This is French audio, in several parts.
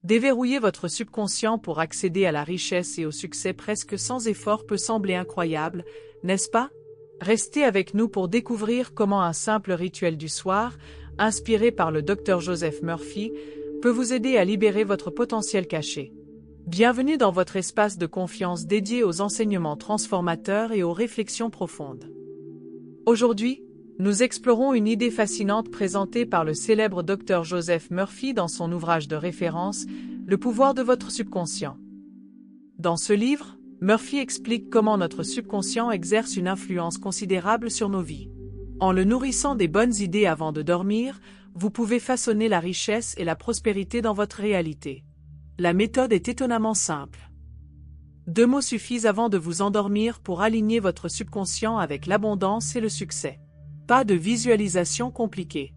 Déverrouiller votre subconscient pour accéder à la richesse et au succès presque sans effort peut sembler incroyable, n'est-ce pas? Restez avec nous pour découvrir comment un simple rituel du soir, inspiré par le Dr Joseph Murphy, peut vous aider à libérer votre potentiel caché. Bienvenue dans votre espace de confiance dédié aux enseignements transformateurs et aux réflexions profondes. Aujourd'hui, nous explorons une idée fascinante présentée par le célèbre Dr Joseph Murphy dans son ouvrage de référence, Le pouvoir de votre subconscient. Dans ce livre, Murphy explique comment notre subconscient exerce une influence considérable sur nos vies. En le nourrissant des bonnes idées avant de dormir, vous pouvez façonner la richesse et la prospérité dans votre réalité. La méthode est étonnamment simple. 2 mots suffisent avant de vous endormir pour aligner votre subconscient avec l'abondance et le succès. Pas de visualisation compliquée.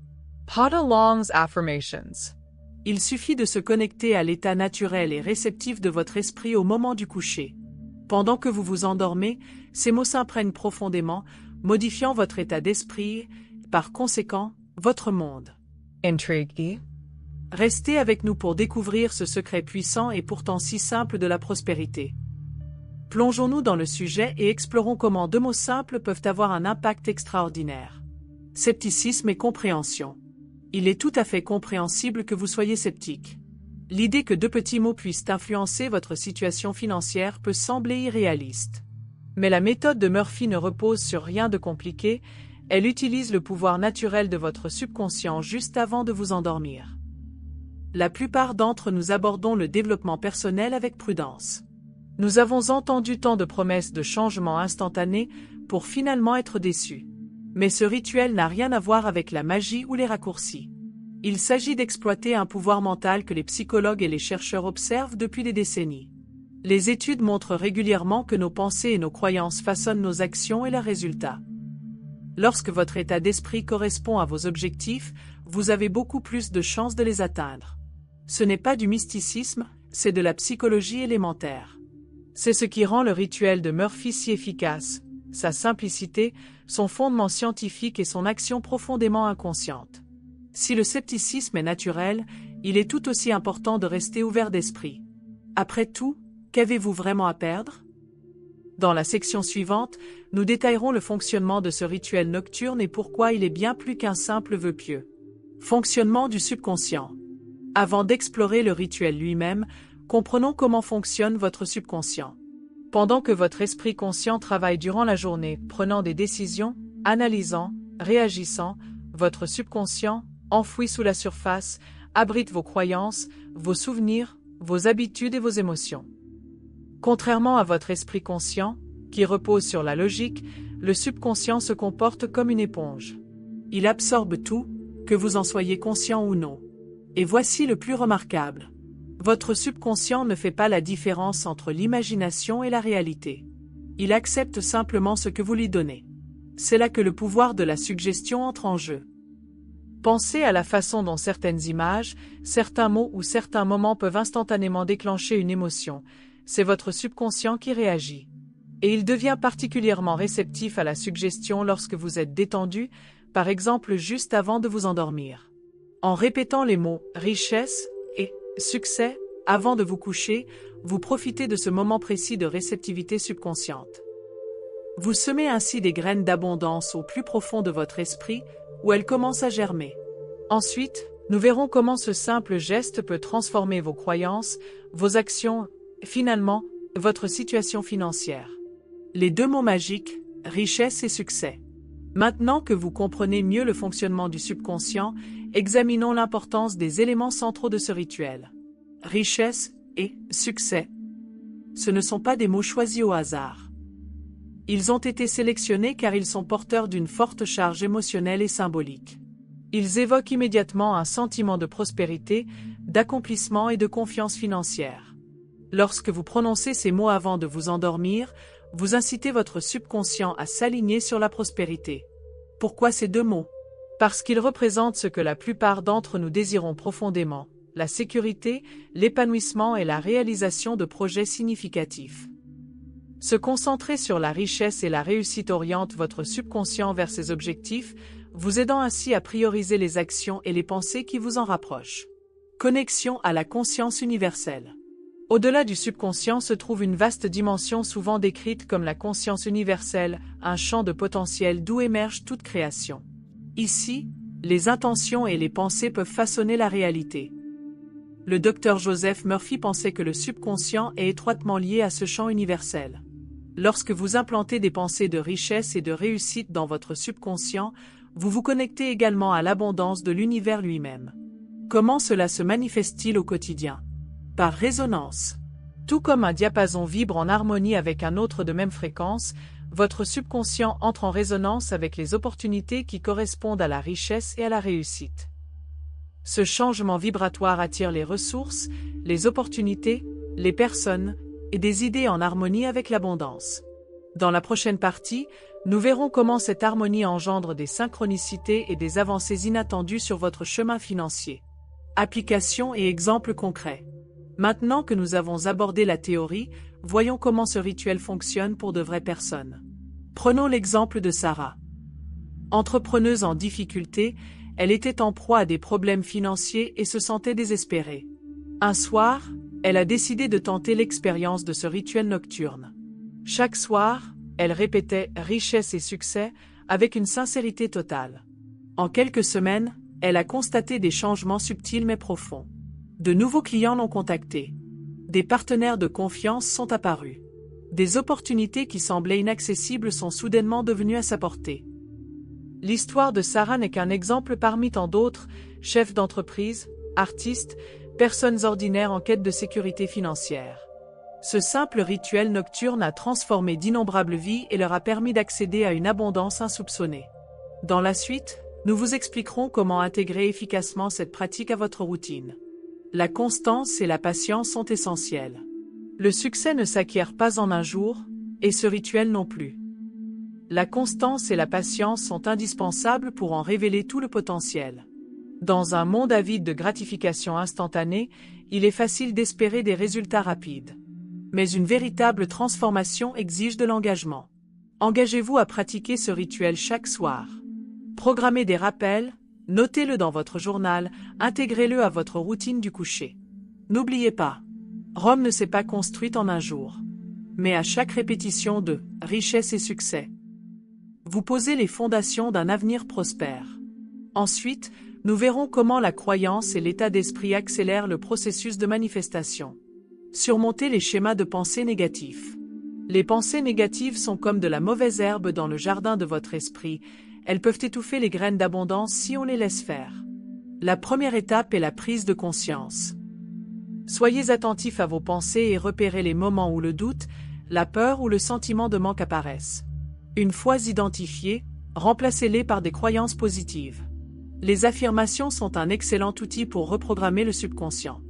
Pas de longues affirmations. Il suffit de se connecter à l'état naturel et réceptif de votre esprit au moment du coucher. Pendant que vous vous endormez, ces mots s'imprègnent profondément, modifiant votre état d'esprit et, par conséquent, votre monde. Intrigue. Restez avec nous pour découvrir ce secret puissant et pourtant si simple de la prospérité. Plongeons-nous dans le sujet et explorons comment 2 mots simples peuvent avoir un impact extraordinaire. Scepticisme et compréhension. Il est tout à fait compréhensible que vous soyez sceptique. L'idée que 2 petits mots puissent influencer votre situation financière peut sembler irréaliste. Mais la méthode de Murphy ne repose sur rien de compliqué, elle utilise le pouvoir naturel de votre subconscient juste avant de vous endormir. La plupart d'entre nous abordons le développement personnel avec prudence. Nous avons entendu tant de promesses de changement instantané pour finalement être déçus. Mais ce rituel n'a rien à voir avec la magie ou les raccourcis. Il s'agit d'exploiter un pouvoir mental que les psychologues et les chercheurs observent depuis des décennies. Les études montrent régulièrement que nos pensées et nos croyances façonnent nos actions et leurs résultats. Lorsque votre état d'esprit correspond à vos objectifs, vous avez beaucoup plus de chances de les atteindre. Ce n'est pas du mysticisme, c'est de la psychologie élémentaire. C'est ce qui rend le rituel de Murphy si efficace, sa simplicité, son fondement scientifique et son action profondément inconsciente. Si le scepticisme est naturel, il est tout aussi important de rester ouvert d'esprit. Après tout, qu'avez-vous vraiment à perdre? Dans la section suivante, nous détaillerons le fonctionnement de ce rituel nocturne et pourquoi il est bien plus qu'un simple vœu pieux. Fonctionnement du subconscient. Avant d'explorer le rituel lui-même, comprenons comment fonctionne votre subconscient. Pendant que votre esprit conscient travaille durant la journée, prenant des décisions, analysant, réagissant, votre subconscient, enfoui sous la surface, abrite vos croyances, vos souvenirs, vos habitudes et vos émotions. Contrairement à votre esprit conscient, qui repose sur la logique, le subconscient se comporte comme une éponge. Il absorbe tout, que vous en soyez conscient ou non. Et voici le plus remarquable. Votre subconscient ne fait pas la différence entre l'imagination et la réalité. Il accepte simplement ce que vous lui donnez. C'est là que le pouvoir de la suggestion entre en jeu. Pensez à la façon dont certaines images, certains mots ou certains moments peuvent instantanément déclencher une émotion. C'est votre subconscient qui réagit. Et il devient particulièrement réceptif à la suggestion lorsque vous êtes détendu, par exemple juste avant de vous endormir. En répétant les mots « richesse » et « succès » avant de vous coucher, vous profitez de ce moment précis de réceptivité subconsciente. Vous semez ainsi des graines d'abondance au plus profond de votre esprit, où elles commencent à germer. Ensuite, nous verrons comment ce simple geste peut transformer vos croyances, vos actions, et finalement, votre situation financière. Les 2 mots magiques, richesse et succès. Maintenant que vous comprenez mieux le fonctionnement du subconscient, examinons l'importance des éléments centraux de ce rituel. Richesse et succès. Ce ne sont pas des mots choisis au hasard. Ils ont été sélectionnés car ils sont porteurs d'une forte charge émotionnelle et symbolique. Ils évoquent immédiatement un sentiment de prospérité, d'accomplissement et de confiance financière. Lorsque vous prononcez ces mots avant de vous endormir, vous incitez votre subconscient à s'aligner sur la prospérité. Pourquoi ces 2 mots? Parce qu'ils représentent ce que la plupart d'entre nous désirons profondément, la sécurité, l'épanouissement et la réalisation de projets significatifs. Se concentrer sur la richesse et la réussite oriente votre subconscient vers ses objectifs, vous aidant ainsi à prioriser les actions et les pensées qui vous en rapprochent. Connexion à la conscience universelle. Au-delà du subconscient se trouve une vaste dimension souvent décrite comme la conscience universelle, un champ de potentiel d'où émerge toute création. Ici, les intentions et les pensées peuvent façonner la réalité. Le docteur Joseph Murphy pensait que le subconscient est étroitement lié à ce champ universel. Lorsque vous implantez des pensées de richesse et de réussite dans votre subconscient, vous vous connectez également à l'abondance de l'univers lui-même. Comment cela se manifeste-t-il au quotidien? Par résonance. Tout comme un diapason vibre en harmonie avec un autre de même fréquence, votre subconscient entre en résonance avec les opportunités qui correspondent à la richesse et à la réussite. Ce changement vibratoire attire les ressources, les opportunités, les personnes et des idées en harmonie avec l'abondance. Dans la prochaine partie, nous verrons comment cette harmonie engendre des synchronicités et des avancées inattendues sur votre chemin financier. Applications et exemples concrets. Maintenant que nous avons abordé la théorie, voyons comment ce rituel fonctionne pour de vraies personnes. Prenons l'exemple de Sarah. Entrepreneuse en difficulté, elle était en proie à des problèmes financiers et se sentait désespérée. Un soir, elle a décidé de tenter l'expérience de ce rituel nocturne. Chaque soir, elle répétait « richesse et succès » avec une sincérité totale. En quelques semaines, elle a constaté des changements subtils mais profonds. De nouveaux clients l'ont contactée. Des partenaires de confiance sont apparus. Des opportunités qui semblaient inaccessibles sont soudainement devenues à sa portée. L'histoire de Sarah n'est qu'un exemple parmi tant d'autres, chefs d'entreprise, artistes, personnes ordinaires en quête de sécurité financière. Ce simple rituel nocturne a transformé d'innombrables vies et leur a permis d'accéder à une abondance insoupçonnée. Dans la suite, nous vous expliquerons comment intégrer efficacement cette pratique à votre routine. La constance et la patience sont essentielles. Le succès ne s'acquiert pas en un jour, et ce rituel non plus. La constance et la patience sont indispensables pour en révéler tout le potentiel. Dans un monde avide de gratification instantanée, il est facile d'espérer des résultats rapides. Mais une véritable transformation exige de l'engagement. Engagez-vous à pratiquer ce rituel chaque soir. Programmez des rappels, notez-le dans votre journal, intégrez-le à votre routine du coucher. N'oubliez pas, Rome ne s'est pas construite en un jour. Mais à chaque répétition de « richesse et succès », vous posez les fondations d'un avenir prospère. Ensuite, nous verrons comment la croyance et l'état d'esprit accélèrent le processus de manifestation. Surmonter les schémas de pensée négatifs. Les pensées négatives sont comme de la mauvaise herbe dans le jardin de votre esprit. Elles peuvent étouffer les graines d'abondance si on les laisse faire. La première étape est la prise de conscience. Soyez attentifs à vos pensées et repérez les moments où le doute, la peur ou le sentiment de manque apparaissent. Une fois identifiés, remplacez-les par des croyances positives. Les affirmations sont un excellent outil pour reprogrammer le subconscient.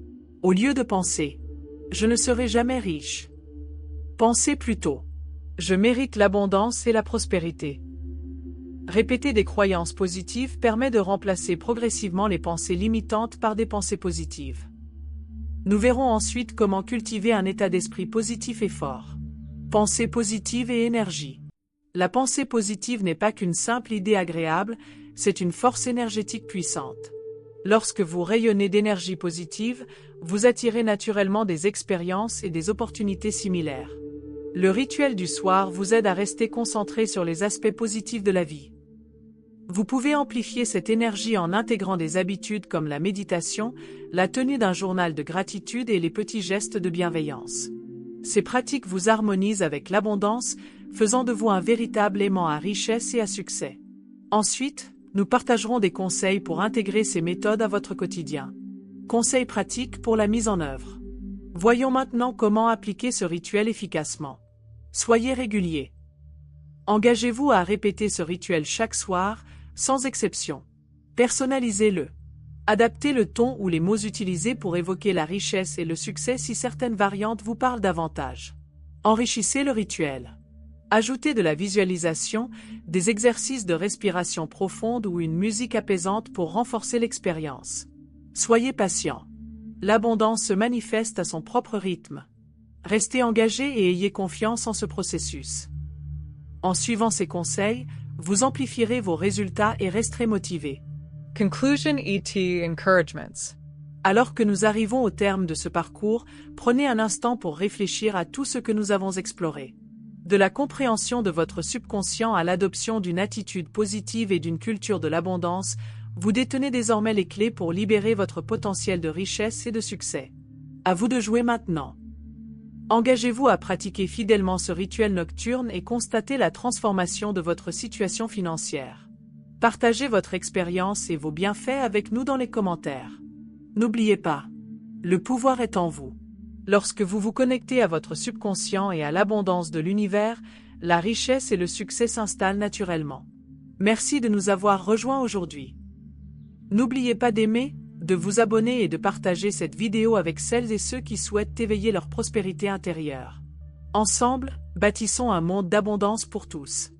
Au lieu de penser « je ne serai jamais riche », pensez plutôt « je mérite l'abondance et la prospérité ». Répéter des croyances positives permet de remplacer progressivement les pensées limitantes par des pensées positives. Nous verrons ensuite comment cultiver un état d'esprit positif et fort. Pensée positive et énergie. La pensée positive n'est pas qu'une simple idée agréable, c'est une force énergétique puissante. Lorsque vous rayonnez d'énergie positive, vous attirez naturellement des expériences et des opportunités similaires. Le rituel du soir vous aide à rester concentré sur les aspects positifs de la vie. Vous pouvez amplifier cette énergie en intégrant des habitudes comme la méditation, la tenue d'un journal de gratitude et les petits gestes de bienveillance. Ces pratiques vous harmonisent avec l'abondance, faisant de vous un véritable aimant à richesse et à succès. Ensuite, nous partagerons des conseils pour intégrer ces méthodes à votre quotidien. Conseils pratiques pour la mise en œuvre. Voyons maintenant comment appliquer ce rituel efficacement. Soyez régulier. Engagez-vous à répéter ce rituel chaque soir, sans exception. Personnalisez-le. Adaptez le ton ou les mots utilisés pour évoquer la richesse et le succès si certaines variantes vous parlent davantage. Enrichissez le rituel. Ajoutez de la visualisation, des exercices de respiration profonde ou une musique apaisante pour renforcer l'expérience. Soyez patient. L'abondance se manifeste à son propre rythme. Restez engagé et ayez confiance en ce processus. En suivant ces conseils, vous amplifierez vos résultats et resterez motivé. Conclusion et encouragements. Alors que nous arrivons au terme de ce parcours, prenez un instant pour réfléchir à tout ce que nous avons exploré. De la compréhension de votre subconscient à l'adoption d'une attitude positive et d'une culture de l'abondance, vous détenez désormais les clés pour libérer votre potentiel de richesse et de succès. À vous de jouer maintenant. Engagez-vous à pratiquer fidèlement ce rituel nocturne et constatez la transformation de votre situation financière. Partagez votre expérience et vos bienfaits avec nous dans les commentaires. N'oubliez pas, le pouvoir est en vous. Lorsque vous vous connectez à votre subconscient et à l'abondance de l'univers, la richesse et le succès s'installent naturellement. Merci de nous avoir rejoints aujourd'hui. N'oubliez pas d'aimer, de vous abonner et de partager cette vidéo avec celles et ceux qui souhaitent éveiller leur prospérité intérieure. Ensemble, bâtissons un monde d'abondance pour tous.